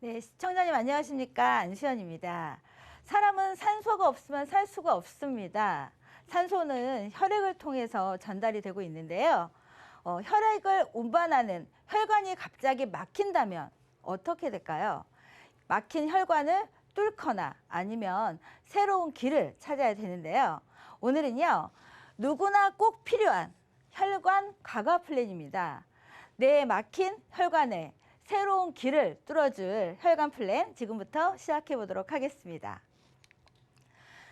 네, 시청자님 안녕하십니까? 안수연입니다. 사람은 산소가 없으면 살 수가 없습니다. 산소는 혈액을 통해서 전달이 되고 있는데요. 혈액을 운반하는 혈관이 갑자기 막힌다면 어떻게 될까요? 막힌 혈관을 뚫거나 아니면 새로운 길을 찾아야 되는데요. 오늘은요, 누구나 꼭 필요한 혈관 과거 플랜입니다. 내 막힌 혈관에 새로운 길을 뚫어줄 혈관 플랜 지금부터 시작해 보도록 하겠습니다.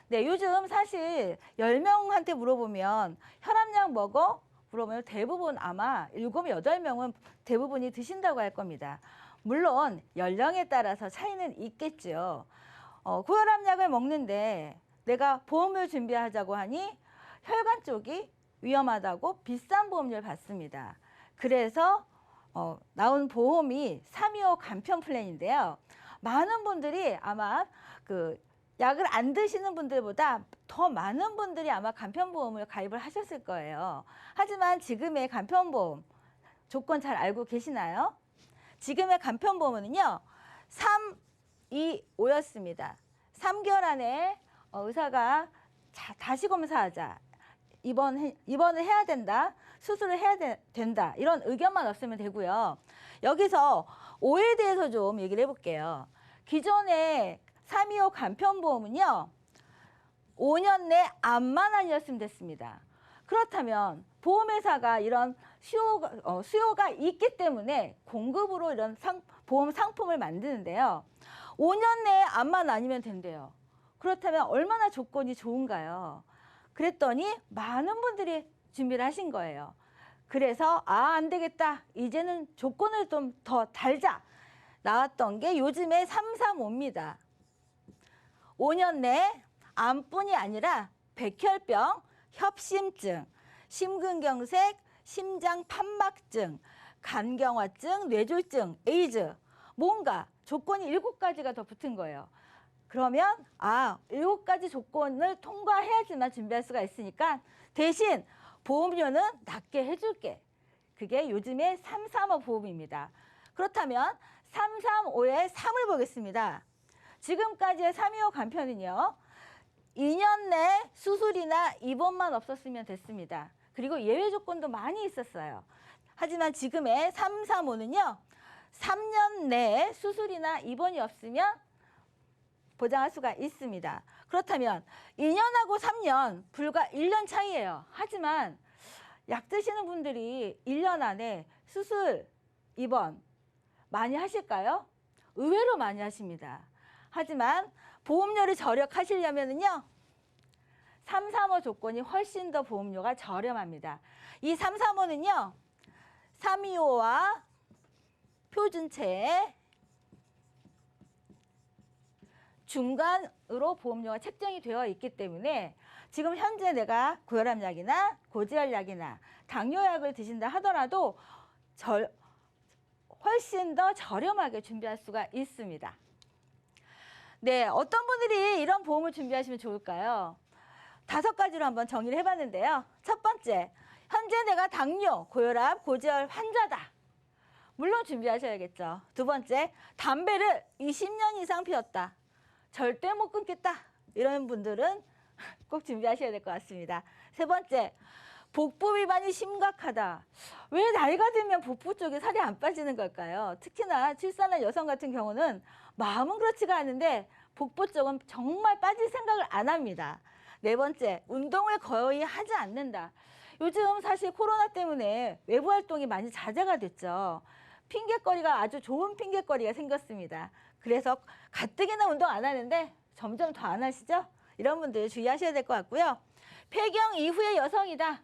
네, 요즘 사실 10명한테 물어보면 혈압약 먹어? 물어보면 대부분 아마 7, 8명은 대부분이 드신다고 할 겁니다. 물론 연령에 따라서 차이는 있겠죠. 고혈압약을 먹는데 내가 보험을 준비하자고 하니 혈관 쪽이 위험하다고 비싼 보험료를 받습니다. 그래서 나온 보험이 325 간편 플랜인데요. 많은 분들이 아마 그 약을 안 드시는 분들보다 더 많은 분들이 아마 간편보험을 가입을 하셨을 거예요. 하지만 지금의 간편보험 조건 잘 알고 계시나요? 지금의 간편보험은요, 3, 2, 5였습니다. 3개월 안에 의사가 다시 검사하자. 입원을 해야 된다. 수술을 해야 된다. 이런 의견만 없으면 되고요. 여기서 5에 대해서 좀 얘기를 해볼게요. 기존의 325 간편보험은요. 5년 내 암만 아니었으면 됐습니다. 그렇다면 보험회사가 이런 수요가 있기 때문에 공급으로 이런 보험 상품을 만드는데요. 5년 내에 암만 아니면 된대요. 그렇다면 얼마나 조건이 좋은가요? 그랬더니 많은 분들이 준비를 하신 거예요. 그래서 안 되겠다. 이제는 조건을 좀 더 달자. 나왔던 게 요즘에 335입니다. 5년 내에 암뿐이 아니라 백혈병, 협심증, 심근경색, 심장판막증, 간경화증, 뇌졸중, 에이즈 뭔가 조건이 7가지가 더 붙은 거예요. 그러면 7가지 조건을 통과해야지만 준비할 수가 있으니까 대신 보험료는 낮게 해줄게. 그게 요즘의 335 보험입니다. 그렇다면 335의 3을 보겠습니다. 지금까지의 325 간편은요. 2년 내 수술이나 입원만 없었으면 됐습니다. 그리고 예외 조건도 많이 있었어요. 하지만 지금의 335는요. 3년 내에 수술이나 입원이 없으면 보장할 수가 있습니다. 그렇다면 2년하고 3년 불과 1년 차이예요. 하지만 약 드시는 분들이 1년 안에 수술, 입원 많이 하실까요? 의외로 많이 하십니다. 하지만 보험료를 절약하시려면요. 335 조건이 훨씬 더 보험료가 저렴합니다. 이 335는요. 325와 표준체에 중간으로 보험료가 책정이 되어 있기 때문에 지금 현재 내가 고혈압약이나 고지혈약이나 당뇨약을 드신다 하더라도 훨씬 더 저렴하게 준비할 수가 있습니다. 네, 어떤 분들이 이런 보험을 준비하시면 좋을까요? 5가지로 한번 정리를 해봤는데요. 첫 번째, 현재 내가 당뇨, 고혈압, 고지혈 환자다. 물론 준비하셔야겠죠. 두 번째, 담배를 20년 이상 피웠다. 절대 못 끊겠다. 이런 분들은 꼭 준비하셔야 될 것 같습니다. 세 번째, 복부 비만이 심각하다. 왜 나이가 들면 복부 쪽에 살이 안 빠지는 걸까요? 특히나 출산한 여성 같은 경우는 마음은 그렇지가 않은데 복부 쪽은 정말 빠질 생각을 안 합니다. 네 번째, 운동을 거의 하지 않는다. 요즘 사실 코로나 때문에 외부 활동이 많이 자제가 됐죠. 핑계거리가 아주 좋은 핑계거리가 생겼습니다. 그래서 가뜩이나 운동 안 하는데 점점 더 안 하시죠? 이런 분들 주의하셔야 될 것 같고요. 폐경 이후의 여성이다.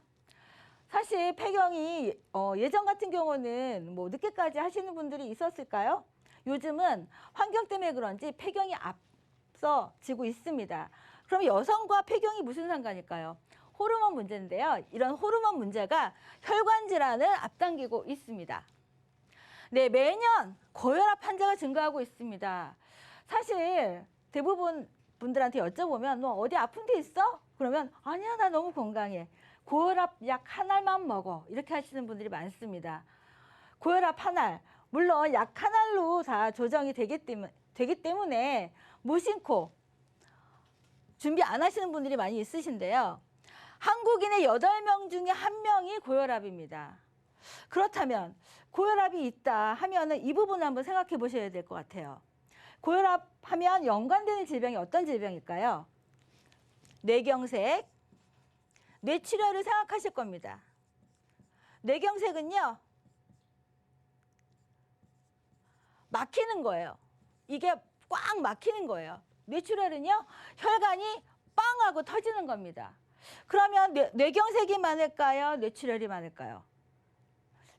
사실 폐경이 예전 같은 경우는 뭐 늦게까지 하시는 분들이 있었을까요? 요즘은 환경 때문에 그런지 폐경이 앞서지고 있습니다. 그럼 여성과 폐경이 무슨 상관일까요? 호르몬 문제인데요. 이런 호르몬 문제가 혈관 질환을 앞당기고 있습니다. 네, 매년 고혈압 환자가 증가하고 있습니다. 사실 대부분 분들한테 여쭤보면 너 어디 아픈 데 있어? 그러면 아니야, 나 너무 건강해. 고혈압 약 한 알만 먹어. 이렇게 하시는 분들이 많습니다. 고혈압 한 알, 물론 약 한 알로 다 조정이 되기 때문에 무심코 준비 안 하시는 분들이 많이 있으신데요. 한국인의 8명 중에 1명이 고혈압입니다. 그렇다면 고혈압이 있다 하면은 이 부분을 한번 생각해 보셔야 될 것 같아요. 고혈압 하면 연관되는 질병이 어떤 질병일까요? 뇌경색, 뇌출혈을 생각하실 겁니다. 뇌경색은요, 막히는 거예요. 이게 꽉 막히는 거예요. 뇌출혈은요, 혈관이 빵 하고 터지는 겁니다. 그러면 뇌경색이 많을까요? 뇌출혈이 많을까요?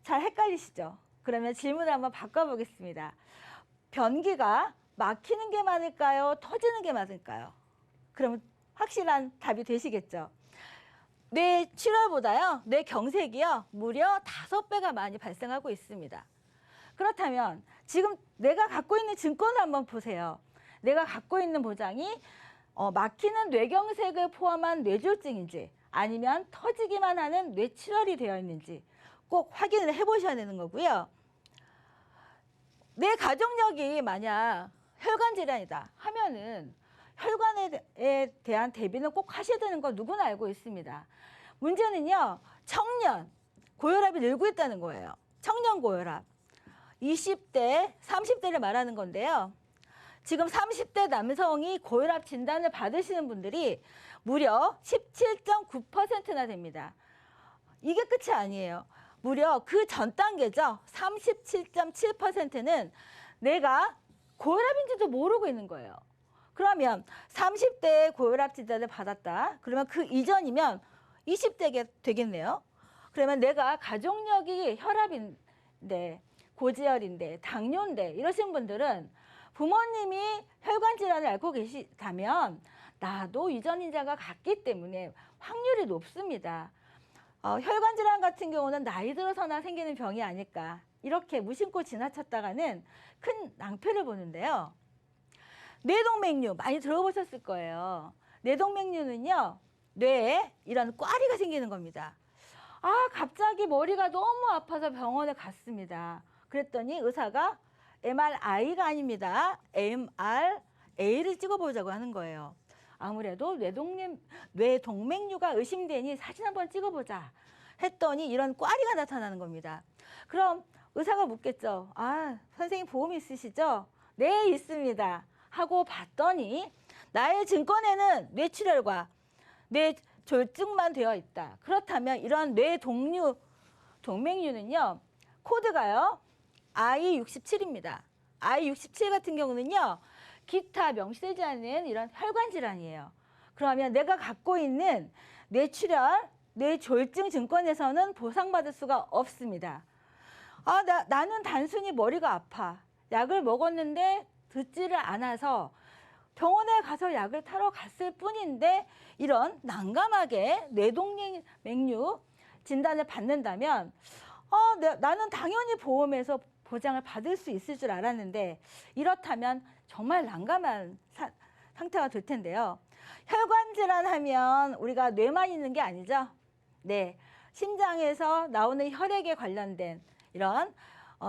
잘 헷갈리시죠? 그러면 질문을 한번 바꿔보겠습니다. 변기가 막히는 게 많을까요? 터지는 게 많을까요? 그러면 확실한 답이 되시겠죠? 뇌출혈보다요, 뇌경색이요, 무려 5배가 많이 발생하고 있습니다. 그렇다면 지금 내가 갖고 있는 증권을 한번 보세요. 내가 갖고 있는 보장이 막히는 뇌경색을 포함한 뇌졸중인지 아니면 터지기만 하는 뇌출혈이 되어 있는지 꼭 확인을 해보셔야 되는 거고요. 내 가족력이 만약 혈관 질환이다 하면은 혈관에 대한 대비는 꼭 하셔야 되는 거 누구나 알고 있습니다. 문제는요, 청년 고혈압이 늘고 있다는 거예요. 청년 고혈압. 20대, 30대를 말하는 건데요. 지금 30대 남성이 고혈압 진단을 받으시는 분들이 무려 17.9%나 됩니다. 이게 끝이 아니에요. 무려 그 전 단계죠. 37.7%는 내가 고혈압인지도 모르고 있는 거예요. 그러면 30대에 고혈압 진단을 받았다. 그러면 그 이전이면 20대가 되겠네요. 그러면 내가 가족력이 혈압인데, 고지혈인데, 당뇨인데 이러신 분들은 부모님이 혈관 질환을 앓고 계시다면 나도 유전 인자가 같기 때문에 확률이 높습니다. 혈관 질환 같은 경우는 나이 들어서나 생기는 병이 아닐까 이렇게 무심코 지나쳤다가는 큰 낭패를 보는데요. 뇌동맥류 많이 들어보셨을 거예요. 뇌동맥류는요, 뇌에 이런 꽈리가 생기는 겁니다. 갑자기 머리가 너무 아파서 병원에 갔습니다. 그랬더니 의사가 MRI가 아닙니다. MRA를 찍어보자고 하는 거예요. 아무래도 뇌동맥류가 의심되니 사진 한번 찍어보자 했더니 이런 꽈리가 나타나는 겁니다. 그럼 의사가 묻겠죠. 선생님 보험 있으시죠? 네, 있습니다. 하고 봤더니 나의 증권에는 뇌출혈과 뇌졸중만 되어 있다. 그렇다면 이런 동맥류는요, 코드가요, I67입니다. I67 같은 경우는요, 기타 명시되지 않는 이런 혈관 질환이에요. 그러면 내가 갖고 있는 뇌출혈, 뇌졸중 증권에서는 보상받을 수가 없습니다. 나는 단순히 머리가 아파. 약을 먹었는데 듣지를 않아서 병원에 가서 약을 타러 갔을 뿐인데 이런 난감하게 뇌동맥류 진단을 받는다면 나는 당연히 보험에서 보장을 받을 수 있을 줄 알았는데 이렇다면 정말 난감한 상태가 될 텐데요. 혈관 질환 하면 우리가 뇌만 있는 게 아니죠. 네, 심장에서 나오는 혈액에 관련된 이런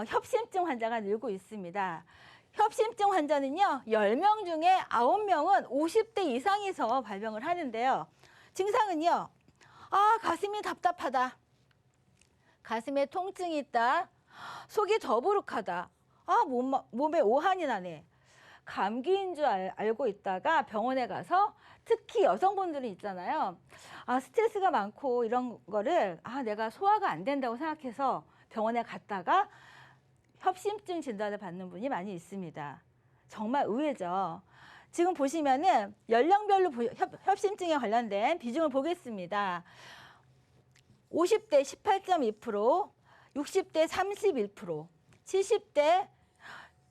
협심증 환자가 늘고 있습니다. 협심증 환자는요, 10명 중에 9명은 50대 이상에서 발병을 하는데요. 증상은요, 가슴이 답답하다. 가슴에 통증이 있다. 속이 더부룩하다. 몸에 오한이 나네. 감기인 줄 알고 있다가 병원에 가서 특히 여성분들이 있잖아요. 스트레스가 많고 이런 거를 내가 소화가 안 된다고 생각해서 병원에 갔다가 협심증 진단을 받는 분이 많이 있습니다. 정말 의외죠. 지금 보시면은 연령별로 협심증에 관련된 비중을 보겠습니다. 50대 18.2%, 60대 31%, 70대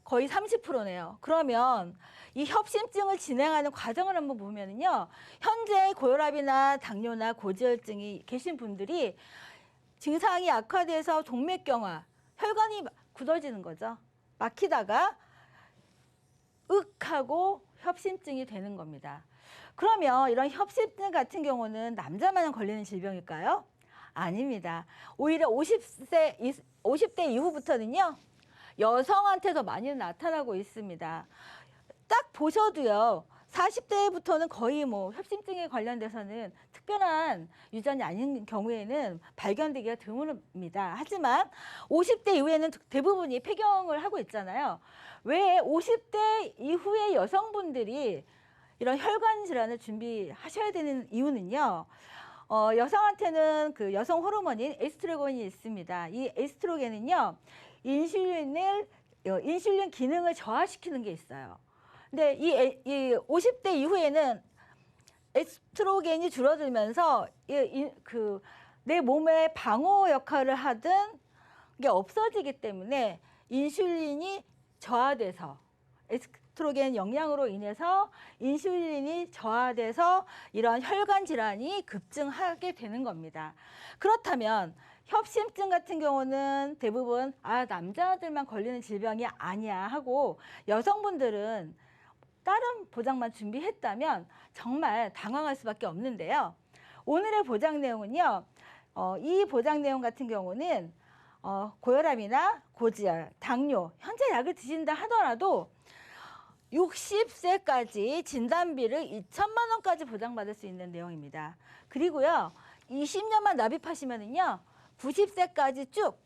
거의 30%네요. 그러면 이 협심증을 진행하는 과정을 한번 보면은요, 현재 고혈압이나 당뇨나 고지혈증이 계신 분들이 증상이 악화돼서 동맥경화, 혈관이 굳어지는 거죠. 막히다가 하고 협심증이 되는 겁니다. 그러면 이런 협심증 같은 경우는 남자만 걸리는 질병일까요? 아닙니다. 오히려 50대 이후부터는요, 여성한테 더 많이 나타나고 있습니다. 딱 보셔도요. 40대부터는 거의 뭐 협심증에 관련돼서는 특별한 유전이 아닌 경우에는 발견되기가 드뭅니다. 하지만 50대 이후에는 대부분이 폐경을 하고 있잖아요. 왜 50대 이후의 여성분들이 이런 혈관 질환을 준비하셔야 되는 이유는요. 여성한테는 그 여성 호르몬인 에스트로겐이 있습니다. 이 에스트로겐은요. 인슐린 기능을 저하시키는 게 있어요. 근데 이 50대 이후에는 에스트로겐이 줄어들면서 내 몸의 방어 역할을 하던 게 없어지기 때문에 인슐린이 저하돼서 에스트로겐 영향으로 인해서 인슐린이 저하돼서 이런 혈관 질환이 급증하게 되는 겁니다. 그렇다면 협심증 같은 경우는 대부분 남자들만 걸리는 질병이 아니야 하고 여성분들은 다른 보장만 준비했다면 정말 당황할 수밖에 없는데요. 오늘의 보장 내용은요. 이 보장 내용 같은 경우는 고혈압이나 고지혈, 당뇨, 현재 약을 드신다 하더라도 60세까지 진단비를 2천만 원까지 보장받을 수 있는 내용입니다. 그리고요. 20년만 납입하시면은요. 90세까지 쭉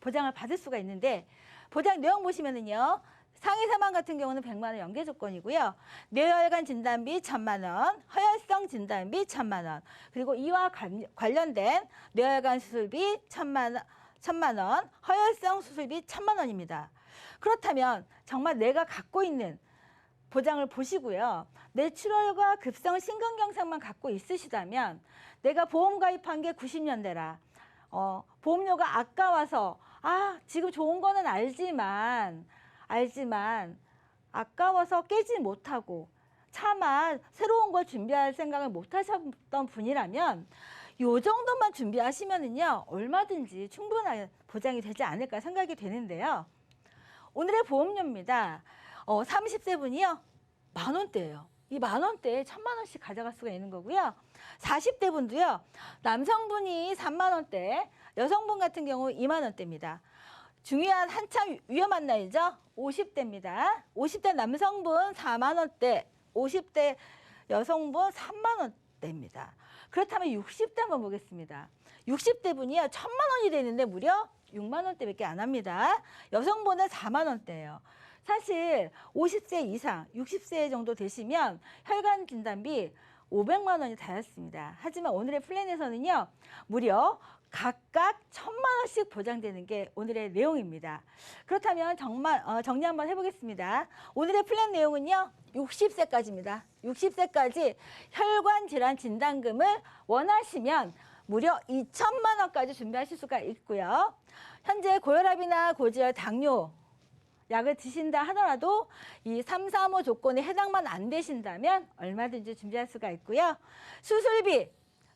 보장을 받을 수가 있는데 보장 내용 보시면은요. 상해 사망 같은 경우는 100만 원 연계 조건이고요. 뇌혈관 진단비 1,000만 원, 허혈성 진단비 1,000만 원, 그리고 이와 관련된 뇌혈관 수술비 1,000만 원, 허혈성 수술비 1,000만 원입니다. 그렇다면 정말 내가 갖고 있는 보장을 보시고요. 뇌출혈과 급성 심근경색만 갖고 있으시다면 내가 보험 가입한 게 90년대라 보험료가 아까워서 지금 좋은 거는 알지만 아까워서 깨지 못하고 차마 새로운 걸 준비할 생각을 못 하셨던 분이라면 요 정도만 준비하시면은요 얼마든지 충분한 보장이 되지 않을까 생각이 되는데요. 오늘의 보험료입니다. 30세 분이요 10,000원대예요. 이 10,000원대에 1,000만 원씩 가져갈 수가 있는 거고요. 40대 분도요 남성분이 3만 원대, 여성분 같은 경우 2만 원대입니다. 중요한 한참 위험한 나이죠. 50대입니다. 50대 남성분 4만 원대, 50대 여성분 3만 원대입니다. 그렇다면 60대 한번 보겠습니다. 60대 분이요 1,000만 원이 되는데 무려 6만 원대밖에 안 합니다. 여성분은 4만 원대예요. 사실 50세 이상, 60세 정도 되시면 혈관 진단비 500만 원이 닿았습니다. 하지만 오늘의 플랜에서는요. 무려 각각 1,000만 원씩 보장되는 게 오늘의 내용입니다. 그렇다면 정말 정리 한번 해보겠습니다. 오늘의 플랜 내용은요. 60세까지입니다. 60세까지 혈관 질환 진단금을 원하시면 무려 2,000만 원까지 준비하실 수가 있고요. 현재 고혈압이나 고지혈, 당뇨 약을 드신다 하더라도 이 335 조건에 해당만 안 되신다면 얼마든지 준비할 수가 있고요.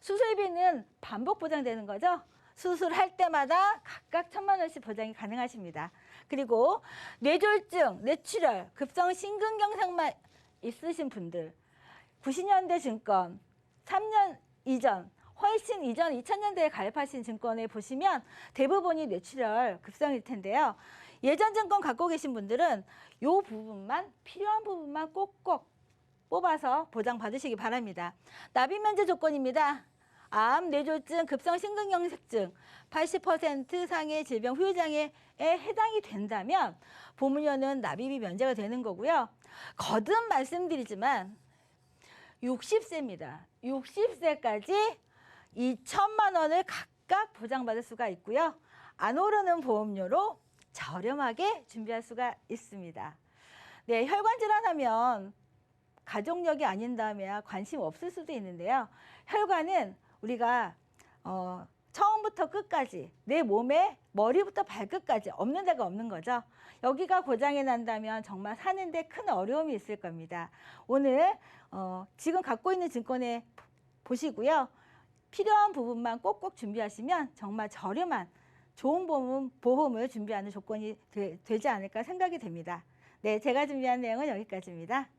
수술비는 반복 보장되는 거죠. 수술할 때마다 각각 1,000만 원씩 보장이 가능하십니다. 그리고 뇌졸중, 뇌출혈, 급성 심근경색만 있으신 분들 90년대 증권, 3년 이전, 훨씬 이전 2000년대에 가입하신 증권에 보시면 대부분이 뇌출혈 급성일 텐데요. 예전 증권 갖고 계신 분들은 이 부분만 필요한 부분만 꼭꼭 뽑아서 보장 받으시기 바랍니다. 납입 면제 조건입니다. 암, 뇌졸중, 급성 심근경색증 80% 상의 질병 후유장애에 해당이 된다면 보험료는 납입이 면제가 되는 거고요. 거듭 말씀드리지만 60세입니다. 60세까지 2,000만 원을 각각 보장받을 수가 있고요. 안 오르는 보험료로 저렴하게 준비할 수가 있습니다. 네, 혈관 질환하면 가족력이 아닌다면 관심 없을 수도 있는데요. 혈관은 우리가 처음부터 끝까지 내 몸에 머리부터 발끝까지 없는 데가 없는 거죠. 여기가 고장이 난다면 정말 사는데 큰 어려움이 있을 겁니다. 오늘 지금 갖고 있는 증권에 보시고요. 필요한 부분만 꼭꼭 준비하시면 정말 저렴한 좋은 보험을 준비하는 조건이 되지 않을까 생각이 됩니다. 네, 제가 준비한 내용은 여기까지입니다.